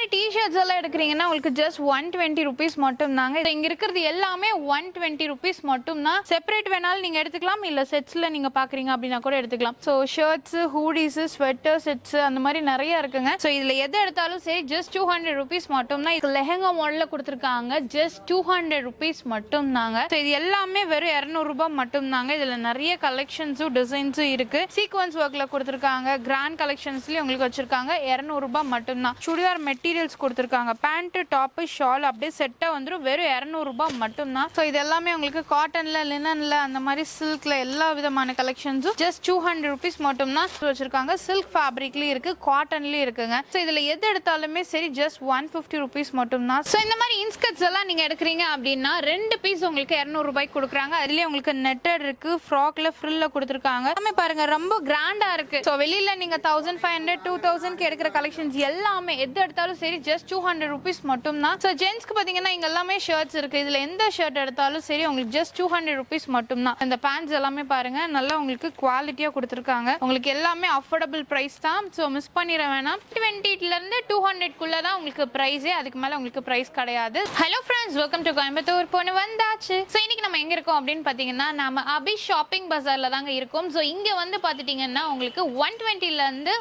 மாதிரி டி-ஷர்ட்ஸ் எல்லாம் எடுக்கிறீங்கன்னா உங்களுக்கு ஜஸ்ட் 120 rupees மட்டும் தாங்க. இங்க இருக்கிறது எல்லாமே 120 rupees மட்டும் தான். செப்பரேட் வேணாலும் நீங்க எடுத்துக்கலாம், இல்ல செட்ஸ்ல நீங்க பாக்குறீங்க அப்படின்னா கூட எடுத்துக்கலாம். So shirts, hoodies, sweater sets அந்த மாதிரி நிறைய இருக்குங்க. ஸோ இதுல எது எடுத்தாலும் சரி ஜஸ்ட் 200 rupees மட்டும் தான். இது லெஹங்கா மாடல்ல கொடுத்துருக்காங்க, ஜஸ்ட் 200 rupees மட்டும் தாங்க. ஸோ இது எல்லாமே வெறும் 200 ரூபாய் மட்டும் தாங்க. இதுல நிறைய கலெக்ஷன்ஸும் டிசைன்ஸும் இருக்கு. சீக்வன்ஸ் ஒர்க்ல கொடுத்துருக்காங்க, கிராண்ட் கலெக்ஷன்ஸ்லயும் உங்களுக்கு வச்சிருக்காங்க. 200 ரூபாய் மட்டும் தான். சுடிதார் மெட்டீரியல்ஸ் கொடுத்துருக்காங்க, பேண்ட், டாப், ஷால் அப்படியே செட்டா வந்துடும். வெறும் 200 ரூபாய் மட்டும் தான். ஸோ இது எல்லாமே உங்களுக்கு காட்டன்ல, லினன்ல, அந்த மாதிரி சில்க்ல எல்லா விதமான கலெக்ஷன்ஸும் ஜஸ்ட் 200 rupees மட்டும் தான் வச்சிருக்காங்க. சில்க் ஃபேப்ரிக்லயும் இருக்கு, காட்டன்லயும் இருக்குங்க. ஸோ இதுல எது எடுத்தாலுமே சரி ஜஸ்ட் 150 rupees மட்டும் தான். ஸோ இந்த மாதிரி இன்ஸ்கர்ட்ஸ் எல்லாம் நீங்க எடுக்கிறீங்க அப்படின்னா 2 பீஸ் உங்களுக்கு 200 ரூபாய்க்கு கொடுக்குறாங்க. அதுலயே உங்களுக்கு நெட்டட் இருக்கு, ஃப்ராக்ல ஃப்ரில்ல கொடுத்துருக்காங்க. எல்லாமே பாருங்க ரொம்ப கிராண்டா இருக்கு. ஸோ வெளியில நீங்க 1500 2000 எடுக்கிற கலெக்ஷன்ஸ் எல்லாமே எது எடுத்தாலும் சரி ஜஸ்ட் 200 rupees மட்டும் தான். ஸோ ஜென்ஸ்க்கு பாத்தீங்கன்னா இங்க எல்லாமே ஷர்ட்ஸ் இருக்கு. இதுல எந்த ஷர்ட் எடுத்தாலும் சரி உங்களுக்கு ஜஸ்ட் 200 rupees மட்டும் தான். இந்த பேண்ட்ஸ் எல்லாமே பாருங்க நல்லா உங்களுக்கு குவாலிட்டியா கொடுத்துருக்காங்க. உங்களுக்கு எல்லாமே அஃபோர்டபிள் பிரைஸ் தான். ஸோ மிஸ் பண்ணிட வேணாம். 20ல இருந்து 200 குள்ள தான் உங்களுக்கு பிரைஸே, அதுக்கு மேல உங்களுக்கு பிரைஸ் கிடையாது. Hello friends, welcome to Coimbatore பொண்ணு வந்தாச்சு. ஸோ இன்னைக்கு நம்ம எங்க இருக்கோம் அப்படின்னு பாத்தீங்கன்னா நம்ம அபி ஷாப்பிங் பஜார்ல தாங்க இருக்கோம். ஸோ இங்க வந்து பாத்துட்டீங்கன்னா உங்களுக்கு 120ல இருந்து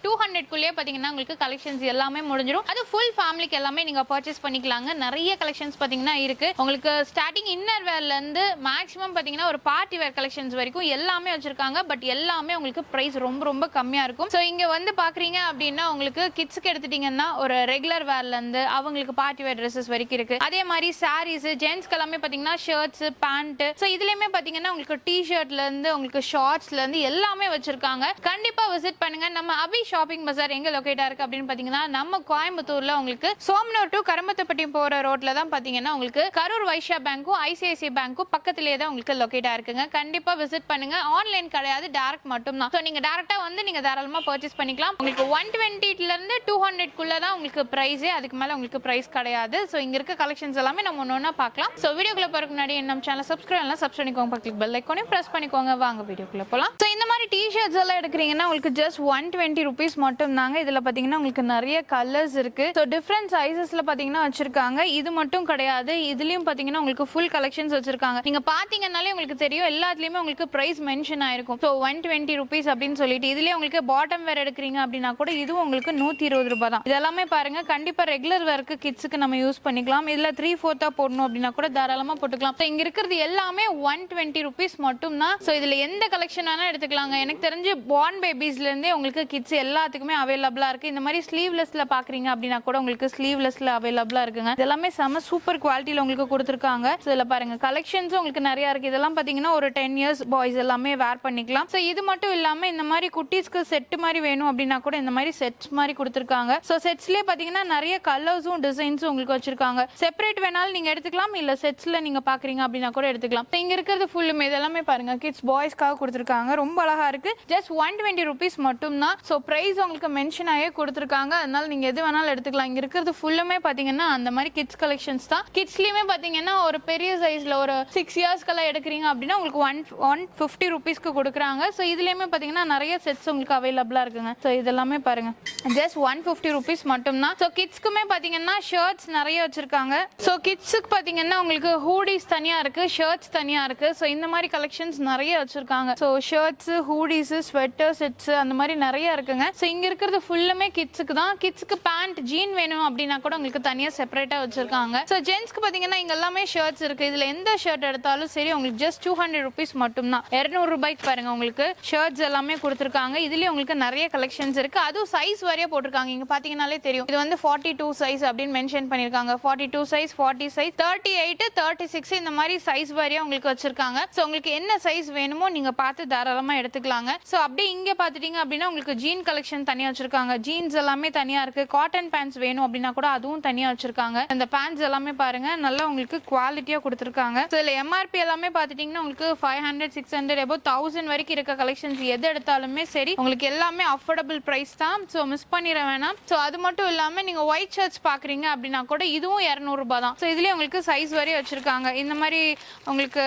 200 குள்ளே பாத்தீங்கன்னா உங்களுக்கு கலெக்ஷன்ஸ் எல்லாமே முடிஞ்சிடும். அது ஃபுல் ஃபேமிலிக்கு எல்லாமே நீங்க பர்ச்சேஸ் பண்ணிக்கலாங்க. நிறைய கலெக்ஷன்ஸ் பாத்தீங்கன்னா இருக்கு. உங்களுக்கு ஸ்டார்டிங் இன்னர் வேர்ல இருந்து மேக்ஸிமம் பாத்தீங்கன்னா ஒரு பார்ட்டி வேர் கலெக்ஷன்ஸ் வரைக்கும் எல்லாமே வச்சிருக்காங்க. பட் எல்லாமே உங்களுக்கு பிரைஸ் ரொம்ப ரொம்ப கம்மியா இருக்கும். ஸோ இங்க வந்து பாக்குறீங்க அப்படின்னா உங்களுக்கு கிட்ஸ்க்கு எடுத்துட்டீங்கன்னா ஒரு ரெகுலர் வேர்ல இருந்து அவங்களுக்கு பார்ட்டி வேர் ட்ரெஸ்ஸஸ் வரைக்கும் இருக்கு. அதே மாதிரி சாரீஸ், ஜென்ஸ்க்கு எல்லாமே பாத்தீங்கன்னா ஷர்ட்ஸ், பேண்ட். ஸோ இதுலயுமே பாத்தீங்கன்னா உங்களுக்கு டி ஷர்ட்ல இருந்து உங்களுக்கு ஷார்ட்ஸ்ல இருந்து எல்லாமே வச்சிருக்காங்க. கண்டிப்பா விசிட் பண்ணுங்க. நம்ம அபி ஷாப்பிங் பஜார் எங்க லொகேட்டா இருக்கு அப்படின்னு பாத்தீங்கன்னா நம்ம கோயம்புத்தூர்ல உங்களுக்கு சோமனூர் டு கருமத்தப்பட்டி போற ரோட்ல தான் பாத்தீங்கன்னா உங்களுக்கு கரூர் வைஷ்யா பேங்க்கும் ஐசிஐசிஐ பேங்க்கும் பக்கத்திலேயே தான் உங்களுக்கு லொகேட்டா இருக்குங்க. கண்டிப்பா விசிட் பண்ணுங்க. ஆன்லைன் கிடையாது, டைரக்ட் மட்டும் தான். ஸோ நீங்க டைரக்டா வந்து நீங்க தாராளமா பர்ச்சேஸ் பண்ணிக்கலாம். உங்களுக்கு 120ல இருந்து 200 குள்ள தான் உங்களுக்கு பிரைஸே, அதுக்கு மேல உங்களுக்கு பிரைஸ் கிடையாது. ஸோ இங்க இருக்க கலெக்ஷன்ஸ் எல்லாமே நம்ம ஒன்னொன்னா பார்க்கலாம். ஸோ வீடியோக்குள்ள போறதுக்கு முன்னாடி நம்ம சேனல் சப்ஸ்கிரைப் பண்ணிக்கோங்க, பக்கத்துல பெல் ஐகானையும் பிரஸ் பண்ணிக்கோங்க. வாங்க வீடியோக்குள்ள போலாம். ஸோ இந்த மாதிரி டி-ஷர்ட்ஸ் எல்லாம் எடுக்கிறீங்கன்னா உங்களுக்கு ஜஸ்ட் 120 rupees மட்டும் தாங்க. இதுல பாத்தீங்கன்னா உங்களுக்கு நிறைய கலர்ஸ் இருக்கு. ஸோ டிஃப்ரெண்ட் சைசஸ்ல பாத்தீங்கன்னா வச்சிருக்காங்க. இது மட்டும் கிடையாது, இதுலயும் பாத்தீங்கன்னா உங்களுக்கு ஃபுல் கலெக்ஷன்ஸ் வச்சிருக்காங்க. நீங்க பாத்தீங்கன்னாலே உங்களுக்கு தெரியும் எல்லாத்துலயுமே உங்களுக்கு பிரைஸ் மென்ஷன் ஆயிருக்கும். ஸோ 120 rupees அப்படின்னு சொல்லிட்டு இதுலயே உங்களுக்கு பாட்டம் வேர் எடுக்கிறீங்க அப்படின்னா கூட இதுவும் உங்களுக்கு 120 ரூபாய் தான். இதெல்லாமே பாருங்க கண்டிப்பா ரெகுலர் வேருக்கு கிட்ஸுக்கு நம்ம யூஸ் பண்ணிக்கலாம். இதுல 3/4 போடணும் அப்படின்னா கூட தாராளமா போட்டுக்கலாம். ஸோ இங்க இருக்கிறது எல்லாமே 120 rupees மட்டும் தான். ஸோ இதுல எந்த கலெக்ஷன் வேணா எடுத்துக்கலாங்க. எனக்கு தெரிஞ்சு பார்ன் பேபிஸ்ல இருந்தே உங்களுக்கு கிட்ஸ் எல்லாத்துக்குமே அவைலபிளா இருக்கு. இந்த மாதிரி ஸ்லீவ்லெஸ்ல பாக்குறீங்க அப்படின்னா கூட உங்களுக்கு ஸ்லீவ்லெஸ்ல அவைலபிளா இருக்குங்க. இதெல்லாமே செம சூப்பர் குவாலிட்டியில உங்களுக்கு கொடுத்துருக்காங்க. இதுல பாருங்க கலெக்ஷன்ஸ் உங்களுக்கு நிறைய இருக்கு. இதெல்லாம் பாத்தீங்கன்னா ஒரு 10 years பாய்ஸ் எல்லாமே வேர் பண்ணிக்கலாம். ஸோ இது மட்டும் இல்லாம இந்த மாதிரி குட்டீஸ்க்கு செட் மாதிரி வேணும் அப்படின்னா கூட இந்த மாதிரி செட்ஸ் மாதிரி கொடுத்துருக்காங்க. ஸோ செட்ஸ்லயே பாத்தீங்கன்னா நிறைய கலர்ஸும் டிசைன்ஸும் உங்களுக்கு வச்சிருக்காங்க. செப்பரேட் வேணாலும் நீங்க எடுத்துக்கலாம், இல்ல செட்ஸ்ல நீங்க பாக்குறீங்க அப்படின்னா கூட எடுத்துக்கலாம். இங்க இருக்கிறது ஃபுல்லுமே இதெல்லாமே பாருங்க கிட்ஸ் பாய்ஸ்க்காக கொடுத்துருக்காங்க. ரொம்ப அழகா இருக்கு. ஜஸ்ட் 120 rupees மட்டும் தான். ஸோ பிரைஸ் உங்களுக்கு மென்ஷன் ஆகி கொடுத்துருக்காங்க. அதனால நீங்க எது வேணாலும் எடுத்துக்கலாம். இங்க இருக்கிறது ஃபுல்லுமே பாத்தீங்கன்னா அந்த மாதிரி கிட்ஸ் கலெக்ஷன்ஸ் தான். கிட்ஸ்லயுமே பாத்தீங்கன்னா ஒரு பெரிய சைஸ்ல ஒரு 6 yearsக்கெல்லாம் எடுக்கிறீங்க அப்படின்னா உங்களுக்கு 150 rupeesக்கு கொடுக்குறாங்க. ஸோ இதுலயுமே பாத்தீங்கன்னா நிறைய செட்ஸ் உங்களுக்கு அவைலபிளா இருக்குங்க. ஸோ இதெல்லாமே பாருங்க ஜஸ்ட் 150 rupees மட்டும் தான். ஸோ கிட்ஸ்க்குமே பாத்தீங்கன்னா ஷர்ட்ஸ் நிறைய வச்சிருக்காங்க. ஸோ கிட்ஸுக்கு பாத்தீங்கன்னா உங்களுக்கு ஹூடிஸ் தனியா இருக்கு, ஷர்ட்ஸ் தனியா இருக்கு. ஸோ இந்த மாதிரி கலெக்ஷன்ஸ் நிறைய வச்சிருக்காங்க. So shirts, hoodies, sweater sets அந்த மாதிரி நிறைய இருக்குங்க. ஸோ இங்க இருக்கிறது ஃபுல்லுமே கிட்ஸுக்கு தான். கிட்ஸ்க்கு பேண்ட், ஜீன் வேணும் அப்படின்னா கூட உங்களுக்கு தனியா செப்பரேட்டா வச்சிருக்காங்க. ஸோ ஜென்ஸ்க்கு பாத்தீங்கன்னா இங்க எல்லாமே ஷர்ட்ஸ் இருக்கு. இதுல எந்த ஷர்ட் எடுத்தாலும் சரி உங்களுக்கு ஜஸ்ட் 200 rupees மட்டும் தான். 200 ரூபாய்க்கு பாருங்க உங்களுக்கு ஷர்ட்ஸ் எல்லாமே கொடுத்துருக்காங்க. இதுலயே உங்களுக்கு நிறைய கலெக்ஷன்ஸ் இருக்கு. அதுவும் சைஸ் வரையா போட்டிருக்காங்க. இங்க பாத்தீங்கன்னாலே தெரியும். இது வந்து 42 சைஸ் அப்படின்னு மென்ஷன் பண்ணிருக்காங்க. 42 சைஸ், 40 சைஸ், 38, 36 இந்த மாதிரி சைஸ் வரையா உங்களுக்கு வச்சிருக்காங்க. ஸோ உங்களுக்கு என்ன சைஸ் வேணுமோ நீங்க பார்த்து தாராளமா எடுத்துக்கலாங்க. ஸோ அப்படியே இங்க பாத்துட்டீங்க அப்படின்னா உங்களுக்கு ஜீன் கலெக்ஷன் தனியா வச்சிருக்காங்க. ஜீன்ஸ் எல்லாமே தனியா இருக்கு. காட்டன் பேண்ட்ஸ் வேணும் அப்படின்னா கூட அதுவும் தனியா வச்சிருக்காங்க. இந்த பேண்ட்ஸ் எல்லாமே பாருங்க நல்லா உங்களுக்கு குவாலிட்டியா கொடுத்துருக்காங்க. ஸோ இதுல எம்ஆர்பி எல்லாமே பாத்துட்டீங்கன்னா உங்களுக்கு 500, 600 above 1000 வரைக்கும் இருக்க கலெக்ஷன்ஸ் எது எடுத்தாலுமே சரி உங்களுக்கு எல்லாமே அஃபோர்டபிள் பிரைஸ் தான். ஸோ மிஸ் பண்ணிட வேணாம். ஸோ அது மட்டும் இல்லாம நீங்க ஒயிட் ஷர்ட்ஸ் பாக்குறீங்க அப்படின்னா கூட இதுவும் 200 ரூபாய் தான். ஸோ இதுலயே உங்களுக்கு சைஸ் வரையும் வச்சிருக்காங்க. இந்த மாதிரி உங்களுக்கு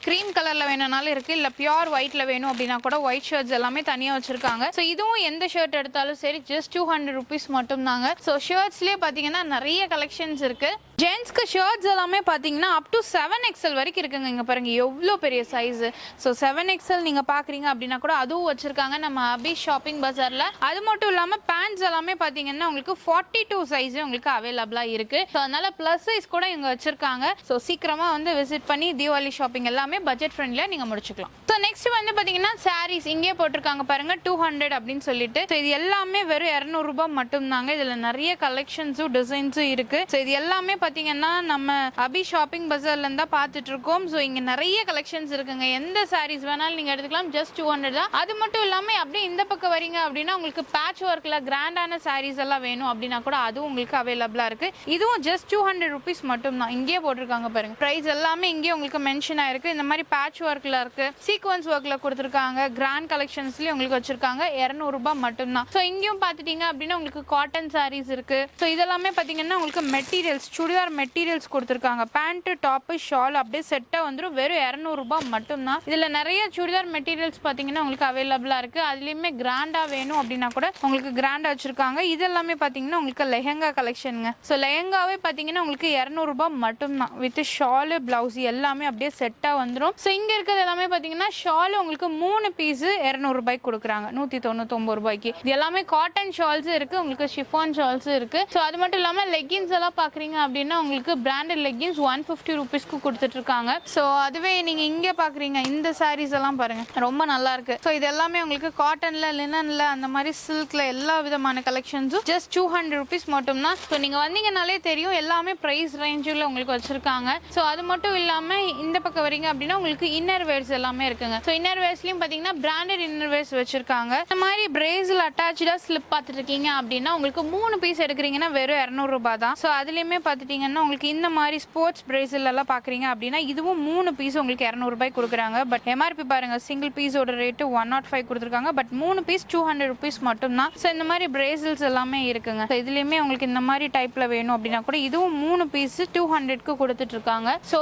கிரீம் கலர்ல வேணும்னாலும் இருக்கு, இல்ல பியூர் ஒயிட்ல வேணும் அப்படின்னா கூட ஒயிட் ஷர்ட்ஸ் எல்லாமே தனியா வச்சிருக்காங்க. ஸோ இதுவும் எந்த ஷர்ட் எடுத்தாலும் சரி ஜஸ்ட் 200 rupees மட்டும் தாங்க. வச்சிருக்காங்க. ஸோ ஷர்ட்ஸ்லேயே பார்த்தீங்கன்னா நிறைய கலெக்ஷன்ஸ் இருக்கு. ஜென்ஸ்க்கு ஷர்ட்ஸ் எல்லாமே பார்த்தீங்கன்னா அப் டு 7XL வரைக்கும் இருக்குங்க. இங்கே பாருங்க எவ்வளோ பெரிய சைஸு. ஸோ 7XL நீங்கள் பார்க்குறீங்க அப்படின்னா கூட அதுவும் வச்சிருக்காங்க நம்ம அபி ஷாப்பிங் பஜாரில். அது மட்டும் இல்லாமல் பேண்ட்ஸ் எல்லாமே பார்த்தீங்கன்னா உங்களுக்கு 42 சைஸே உங்களுக்கு அவைலபிளாக இருக்கு. ஸோ அதனால ப்ளஸ் சைஸ் கூட இங்கே வச்சிருக்காங்க. ஸோ சீக்கிரமாக வந்து விசிட் பண்ணி தீபாவளி ஷாப்பிங் எல்லாமே பட்ஜெட் ஃப்ரெண்ட்லியாக நீங்கள் முடிச்சுக்கலாம். ஸோ நெக்ஸ்ட் வந்து பார்த்தீங்கன்னா சாரீஸ் இங்கே போட்டிருக்காங்க பாருங்க 200 அப்படின்னு சொல்லிட்டு. ஸோ இது எல்லாமே வெறும் 200 ரூபாய் மட்டும்தாங்க. இதில் நிறைய கலெக்ஷன்ஸும் டிசைன்ஸும் இருக்கு. ஸோ இது எல்லாமே பார்த்தீங்கன்னா நம்ம அபி ஷாப்பிங் பஜார்ல இருந்தா பார்த்துட்டு இருக்கோம். ஸோ இங்க நிறைய கலெக்ஷன்ஸ் இருக்குங்க. எந்த சாரீஸ் வேணாலும் நீங்க எடுத்துக்கலாம். ஜஸ்ட் 200 தான். அது மட்டும் இல்லாம அப்படியே இந்த பக்கம் வரீங்க அப்படின்னா உங்களுக்கு பேட்ச் ஒர்க்ல கிராண்டான சாரீஸ் எல்லாம் வேணும் அப்படின்னா கூட அதுவும் உங்களுக்கு அவைலபிளா இருக்கு. இதுவும் ஜஸ்ட் 200 ருபீஸ் மட்டும் தான். இங்கே போட்டிருக்காங்க பாருங்க. பிரைஸ் எல்லாமே இங்கே உங்களுக்கு மென்ஷன் ஆயிருக்கு. இந்த மாதிரி பேட்ச் ஒர்க்ல இருக்கு, சீக்வன்ஸ் ஒர்க்ல கொடுத்துருக்காங்க, கிராண்ட் கலெக்ஷன்ஸ்லயும் உங்களுக்கு வச்சிருக்காங்க. 200 ரூபாய் மட்டும் தான். ஸோ இங்கேயும் பார்த்துட்டீங்க அப்படின்னா உங்களுக்கு காட்டன் சாரீஸ் இருக்கு. ஸோ இதெல்லாமே பார்த்தீங்கன்னா உங்களுக்கு மெட்டீரியல்ஸ் சுடிதார் மெட்டீரியல்ஸ் கொடுத்துருக்காங்க. பேண்ட் டாப் ஷால் அப்படியே செட்டா வந்துடும். வெறும் 200 ரூபாய் மட்டும்தான். இதுல நிறைய சுடிதார் மெட்டீரியல்ஸ் பாத்தீங்கன்னா உங்களுக்கு அவைலபிளா இருக்கு. அதுலயுமே கிராண்டா வேணும் அப்படின்னா கூட உங்களுக்கு கிராண்டா வச்சிருக்காங்க. இது எல்லாமே பாத்தீங்கன்னா உங்களுக்கு லெஹங்கா கலெக்ஷனுங்க. ஸோ லெஹங்காவே பாத்தீங்கன்னா உங்களுக்கு 200 ரூபாய் மட்டும்தான். வித் ஷால் பிளவுஸ் எல்லாமே அப்படியே செட்டா வந்துடும். ஸோ இங்க இருக்கிறது எல்லாமே பாத்தீங்கன்னா ஷால் உங்களுக்கு 3 பீஸ் 200 ரூபாய்க்கு கொடுக்குறாங்க. 199 ரூபாய்க்கு. இது எல்லாமே காட்டன் ஷால்ஸ் இருக்கு, உங்களுக்கு ஷிஃபான் ஷால்ஸ் இருக்கு. ஸோ அது மட்டும் இல்லாம லெகின்ஸ் எல்லாம் பாக்குறீங்க அப்படின்னா உங்களுக்கு பிராண்டட் லெகின்ஸ் 150 ருபீஸ்க்கு கொடுத்துட்டு இருக்காங்க. ஸோ அதுவே நீங்க இங்க பாக்குறீங்க இந்த சாரீஸ் எல்லாம் பாருங்க ரொம்ப நல்லா இருக்கு. ஸோ இது எல்லாமே உங்களுக்கு காட்டன்ல லினன்ல அந்த மாதிரி சில்க்ல எல்லா விதமான கலெக்ஷன்ஸும் ஜஸ்ட் 200 ருபீஸ் மட்டும் தான். ஸோ நீங்க வந்தீங்கனாலே தெரியும் எல்லாமே பிரைஸ் ரேஞ்சில் உங்களுக்கு வச்சிருக்காங்க. ஸோ அது மட்டும் இல்லாம இந்த பக்கம் வரீங்க அப்படின்னா உங்களுக்கு இன்னர் வேர்ஸ் எல்லாமே இருக்குங்க. ஸோ இன்னர் வேர்ஸ்லயும் பாத்தீங்கன்னா பிராண்டட் இன்னர் வேர்ஸ் வச்சிருக்காங்க. இந்த மாதிரி பிரேஸ்ல அட்டாச்சா ஸ்லிப் பார்த்துட்டு இருக்கீங்க அப்படின்னா உங்களுக்கு 3 பீஸ் எடுக்கிறீங்கன்னா வெறும் 200 ரூபாய் தான். ஸோ அதுலயுமே பாத்துட்டீங்கன்னா உங்களுக்கு இந்த மாதிரி ஸ்போர்ட்ஸ் பிரேஸ்ல எல்லாம் பாக்குறீங்க அப்படின்னா இதுவும் 3 பீஸ் உங்களுக்கு 200 ரூபாய் கொடுக்குறாங்க. பட் எம்ஆர்பி பாருங்க சிங்கிள் பீஸோட ரேட்டு 105 கொடுத்துருக்காங்க. பட் 3 பீஸ் 200 ருபீஸ் மட்டும் தான். ஸோ இந்த மாதிரி பிரேசல்ஸ் எல்லாமே இருக்குங்க. ஸோ இதுலயுமே உங்களுக்கு இந்த மாதிரி டைப்ல வேணும் அப்படின்னா கூட இதுவும் 3 பீஸ் 200க்கு கொடுத்துட்டு இருக்காங்க. ஸோ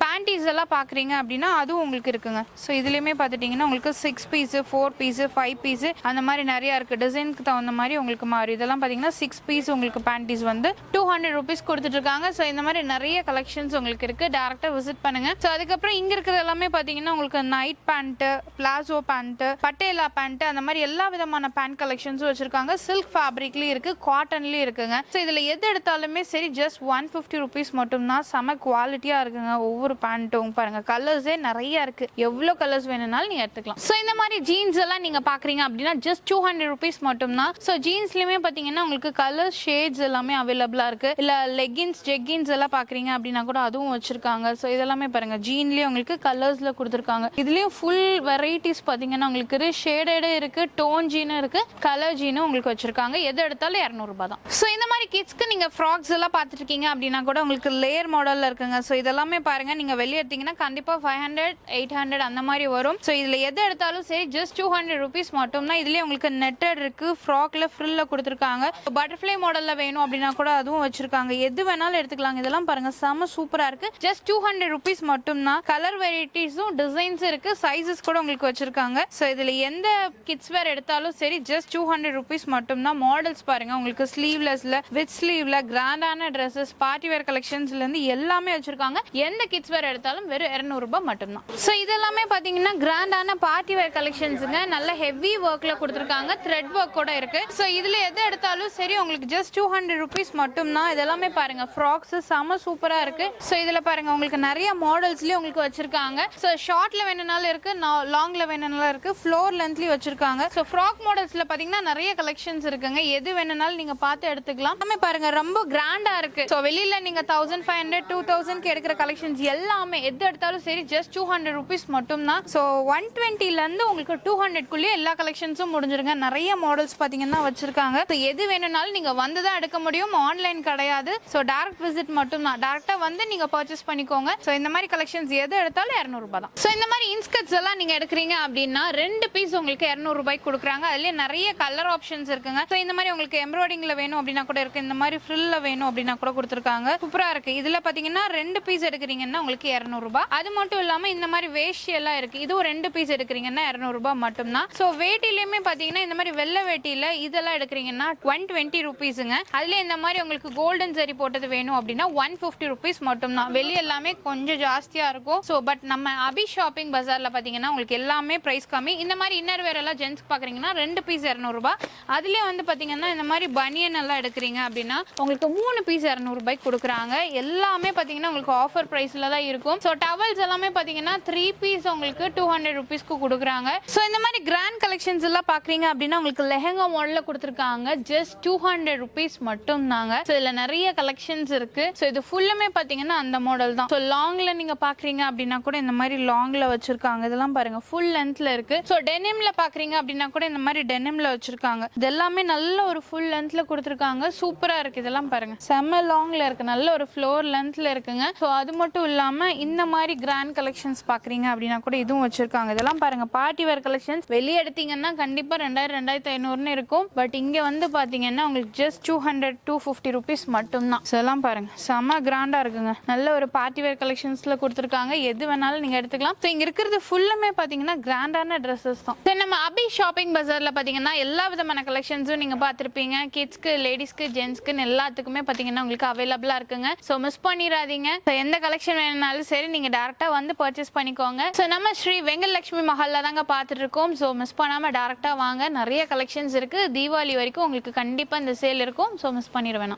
பேண்டிஸ் எல்லாம் பாக்குறீங்க அப்படின்னா அதுவும் உங்களுக்கு இருக்குங்க. ஸோ இதுலயுமே பாத்துட்டீங்கன்னா உங்களுக்கு 6 பீஸ் 4 பீஸ் 5 பீஸ் அந்த மாதிரி நிறைய இருக்கு. டிசைனுக்கு தகுந்த மாதிரி உங்களுக்கு மாறி இதெல்லாம் பாத்தீங்கன்னா 6 பீஸ் உங்களுக்கு பேண்டிஸ் வந்து 200 ருபீஸ் கொடுத்துட்டு இருக்காங்க. ஸோ இந்த மாதிரி நிறைய கலெக்ஷன்ஸ் உங்களுக்கு இருக்கு. டைரக்டா விசிட் பண்ணுங்க. ஸோ அதுக்கப்புறம் இங்க இருக்கிறது எல்லாமே பாத்தீங்கன்னா உங்களுக்கு night pant, palazzo pant, Patiala pant அந்த மாதிரி எல்லா விதமான பேண்ட் கலெக்ஷன்ஸும் வச்சிருக்காங்க. சில்க் ஃபேப்ரிக்லயும் இருக்கு, காட்டன்லயும் இருக்குங்க. ஸோ இதுல எது எடுத்தாலுமே சரி ஜஸ்ட் 150 ருபீஸ் மட்டும் தான். செம குவாலிட்டியா இருக்குங்க. ஒவ்வொரு பேண்ட்டும் பாருங்க கலர்ஸே நிறைய இருக்கு. எவ்வளவு கலர்ஸ் வேணும்னாலும் நீங்க எடுத்துக்கலாம். ஸோ இந்த மாதிரி ஜீன்ஸ் எல்லாம் நீங்க பாக்குறீங்க அப்படின்னா ஜஸ்ட் 200 ருபீஸ் மட்டும் தான். ஸோ ஜீன்ஸ்லயுமே பாத்தீங்கன்னா உங்களுக்கு கலர் ஷேட்ஸ் எல்லாமே அவைலபிளா இருக்கு. இல்ல லெகின்ஸ் ஜெகின்ஸ் எல்லாம் பாக்குறீங்க அப்படின்னா கூட அதுவும் வச்சிருக்காங்க. ஸோ இதெல்லாமே பாருங்க ஜீன்லயே உங்களுக்கு கலர்ஸ்ல கொடுத்துருக்காங்க. இதுலயும் ஃபுல் வெரைட்டிஸ் பாத்தீங்கன்னா உங்களுக்கு ஷேடடு இருக்கு, டோன் ஜீனும் இருக்கு, கலர் ஜீனும் உங்களுக்கு வச்சிருக்காங்க. எது எடுத்தாலும் 200 ரூபாய் தான். ஸோ இந்த மாதிரி கிட்ஸ்க்கு நீங்க ஃப்ராக்ஸ் எல்லாம் பார்த்துட்டு இருக்கீங்க அப்படின்னா கூட உங்களுக்கு லேயர் மாடல்ல இருக்குங்க. ஸோ இதெல்லாமே பாருங்க நீங்க வெளியே எடுத்தீங்கன்னா கண்டிப்பா 500 800 அந்த மாதிரி வரும். ஸோ இதுல எது எடுத்தாலும் சரி ஜஸ்ட் 200 ருபீஸ் மட்டும் தான். இதுலயே உங்களுக்கு நெட்டட் இருக்கு, ஃப்ராக்ல ஃப்ரில்ல கொடுத்துருக்காங்க. பட்டர்ஃப்ளை மாடல்ல வேணும் அப்படின்னா கூட அதுவும் வச்சிருக்காங்க. எது வேணாலும் எடுத்துக்கலாம். இதெல்லாம் பாருங்க செம சூப்பரா இருக்கு. ஜஸ்ட் 200 ருபீஸ் மட்டும் தான். கலர் வெரைட்டிஸும் டிசைன்ஸ் இருக்கு, சைஸஸ் கூட உங்களுக்கு வச்சிருக்காங்க. ஸோ இதுல எந்த கிட்ஸ் வேர் எடுத்தாலும் சரி ஜஸ்ட் 200 ருபீஸ் மட்டும் தான். மாடல்ஸ் பாருங்க உங்களுக்கு ஸ்லீவ்லெஸ்ல, வித் ஸ்லீவ்ல, கிராண்டான ட்ரெஸ்ஸஸ், பார்ட்டி வேர் கலெக்ஷன்ஸ்ல இருந்து எல்லாமே வச்சிருக்காங்க. எந்த கிட்ஸ் வேர் எடுத்தாலும் வெறும் 200 ரூபாய் மட்டும் தான். ஸோ இதெல்லாமே பாத்தீங்கன்னா கிராண்டான பார்ட்டி வேர் கலெக்ஷன்ஸுங்க. நல்ல ஹெவி ஒர்க்ல கொடுத்துருக்காங்க, த்ரெட் ஒர்க் கூட இருக்கு. ஸோ இதுல எது எடுத்தாலும் சரி உங்களுக்கு ஜஸ்ட் 200 ருபீஸ் மட்டும் தான். இதெல்லாமே பாருங்க ஃப்ராக்ஸ் செம சூப்பரா இருக்கு. ஸோ இதுல பாருங்க உங்களுக்கு நிறைய மாடல்ஸ்லயும் உங்களுக்கு வச்சிருக்காங்க. ஸோ ஷார்ட்ல வேணும்னாலும் இருக்கு, லாங்ல வேணும்னாலும் இருக்கு, ஃப்ளோர் லென்த்லயும் வச்சிருக்காங்க. ஸோ ஃப்ராக் மாடல்ஸ்ல பாத்தீங்கன்னா நிறைய கலெக்ஷன்ஸ் இருக்குங்க. எது வேணும்னாலும் நீங்க பார்த்து எடுத்துக்கலாம். எல்லாமே பாருங்க ரொம்ப கிராண்டா இருக்கு. ஸோ வெளியில நீங்க 1500 2000 எடுக்கிற கலெக்ஷன்ஸ் எல்லாமே எது எடுத்தாலும் சரி ஜஸ்ட் 200 ருபீஸ் மட்டும் தான். ஸோ 120ல இருந்து உங்களுக்கு 200க்குள்ளே எல்லா கலெக்ஷன்ஸும் முடிஞ்சிருங்க. நிறைய மாடல்ஸ் பாத்தீங்கன்னா வச்சிருக்காங்க. ஸோ எது வேணும்னாலும் நீங்க வந்து தான் எடுக்க முடியும், ஆன்லைன் கிடையாது. ஸோ டைரக்ட் விசிட் மட்டும் தான். டைரக்டா வந்து நீங்க பர்ச்சேஸ் பண்ணிக்கோங்க. சோ இந்த மாதிரி கலெக்ஷன்ஸ் எது எடுத்தாலும் 200 ரூபாய் தான். சோ இந்த மாதிரி இன்ஸ்கர்ட்ஸ் எல்லாம் நீங்க எடுக்கிறீங்க அப்படின்னா 2 பீஸ் உங்களுக்கு 200 ரூபாய்க்கு கொடுக்குறாங்க. அதுலயே நிறைய கலர் ஆப்ஷன்ஸ் இருக்குங்க. சோ இந்த மாதிரி உங்களுக்கு எம்ப்ராய்டிங்ல வேணும் அப்படின்னா கூட இருக்கு. இந்த மாதிரி ஃப்ரில்ல வேணும் அப்படின்னா கூட கொடுத்துருக்காங்க. சூப்பரா இருக்கு. இதுல பாத்தீங்கன்னா 2 பீஸ் எடுக்கிறீங்கன்னா உங்களுக்கு 200 ரூபாய். அது மட்டும் இல்லாம இந்த மாதிரி வேஷ்டி எல்லாம் இருக்கு. இதுவும் 2 பீஸ் எடுக்கிறீங்கன்னா 200 ரூபாய் மட்டும் தான். சோ வேட்டிலயுமே பாத்தீங்கன்னா இந்த மாதிரி வெள்ளை வேட்டியில இதெல்லாம் எடுக்கிறீங்கன்னா 120 ரூபீஸ்ங்க. அதுல இந்த மாதிரி உங்களுக்கு கோல்டன் ஜரி போட்டது வேணும் அப்படின்னா 150 ரூபீஸ் மட்டும் தான். வெளிய எல்லாமே கொஞ்சம் ஜாஸ்தியா இருக்கும். சோ பட் நம்ம அபி ஷாப்பிங் பஜார்ல பாத்தீங்கன்னா உங்களுக்கு எல்லாமே பிரைஸ் கம்மி. இந்த மாதிரி இன்னர் வேர் எல்லாம் ஜென்ஸ் பாக்குறீங்கன்னா 2 பீஸ் 200 ரூபாய். அதுலயே வந்து பாத்தீங்கன்னா இந்த மாதிரி பனியன் எல்லாம் எடுக்கிறீங்க அப்படின்னா உங்களுக்கு 3 பீஸ் 200 ரூபாய்க்கு கொடுக்குறாங்க. எல்லாமே பாத்தீங்கன்னா உங்களுக்கு ஆஃபர் பிரைஸ்ல தான் இருக்கும். சோ டவல்ஸ் எல்லாமே பாத்தீங்கன்னா 3 பீஸ் உங்களுக்கு 200 ரூபீஸ்க்கு கொடுக்குறாங்க. சோ இந்த மாதிரி கிராண்ட் கலெக்ஷன்ஸ் எல்லாம் பாக்குறீங்க அப்படின்னா உங்களுக்கு லெஹங்கா மாடல்ல கொடுத்துருக்காங்க. ஜஸ்ட் 200 ரூபீஸ் மட்டும் தாங்க. சோ இதுல நிறைய கலெக்ஷன்ஸ் இருக்கு. சோ இது ஃபுல்லுமே பாத்தீங்கன்னா அந்த மாடல் தான். சோ லாங்ல நீங்க பாக்குறீங்க அப்படின்னா கூட இந்த மாதிரி லாங்ல வச்சிருக்காங்க. இதெல்லாம் பாருங்க ஃபுல் லென்த்ல இருக்கு. சோ டெனிம்ல பாக்குறீங்க அப்படின்னா கூட இந்த மாதிரி டெனிம்ல வச்சிருக்காங்க. இது எல்லாமே நல்ல ஒரு ஃபுல் லென்த்ல கொடுத்துருக்காங்க. சூப்பரா இருக்கு. இதெல்லாம் பாருங்க செம்ம லாங்ல இருக்கு. நல்ல ஒரு ஃப்ளோர் லென்த்ல இருக்குங்க. சோ அது மட்டும் இல்லாம இந்த மாதிரி கிராண்ட் கலெக்ஷன்ஸ் பாக்குறீங்க அப்படின்னா கூட இதுவும் வச்சிருக்காங்க. இதெல்லாம் பாருங்க பார்ட்டி வேர் கலெக்ஷன்ஸ். வெளியே எடுத்தீங்கன்னா கண்டிப்பா 2000 2500 இருக்கும். பட் இங்க வந்து பாத்தீங்கன்னா உங்களுக்கு ஜஸ்ட் 200 250 ரூபீஸ் மட்டும் தான். இதெல்லாம் பாருங்க செம கிராண்டா இருக்குங்க. நல்ல ஒரு பார்ட்டி வேர் கலெக்ஷன்ஸ்ல கொடுத்துருக்காங்க. எது வேணாலும் நீங்க எடுத்துக்கலாம். ஸோ இங்க இருக்கிறது ஃபுல்லுமே பாத்தீங்கன்னா கிராண்டான ட்ரெஸ்ஸஸ் தான். ஸோ நம்ம அபி ஷாப்பிங் பஜார்ல பாத்தீங்கன்னா எல்லா விதமான கலெக்ஷன்ஸும் நீங்க பார்த்திருப்பீங்க. கிட்ஸ்க்கு, லேடிஸ்க்கு, ஜென்ஸ்க்குன்னு எல்லாத்துக்குமே பாத்தீங்கன்னா உங்களுக்கு அவைலபிளா இருக்குங்க. ஸோ மிஸ் பண்ணிடாதீங்க. ஸோ எந்த கலெக்ஷன் வேணும்னாலும் சரி நீங்க டேரக்டா வந்து பர்ச்சேஸ் பண்ணிக்கோங்க. ஸோ நம்ம ஸ்ரீ வெங்கலட்சுமி மஹால்ல தாங்க பார்த்துட்டு இருக்கோம். ஸோ மிஸ் பண்ணாம டேரக்டா வாங்க. நிறைய கலெக்ஷன்ஸ் இருக்கு. தீபாவளி வரைக்கும் உங்களுக்கு கண்டிப்பா இந்த சேல் இருக்கும். ஸோ மிஸ் பண்ணிட வேணாம்.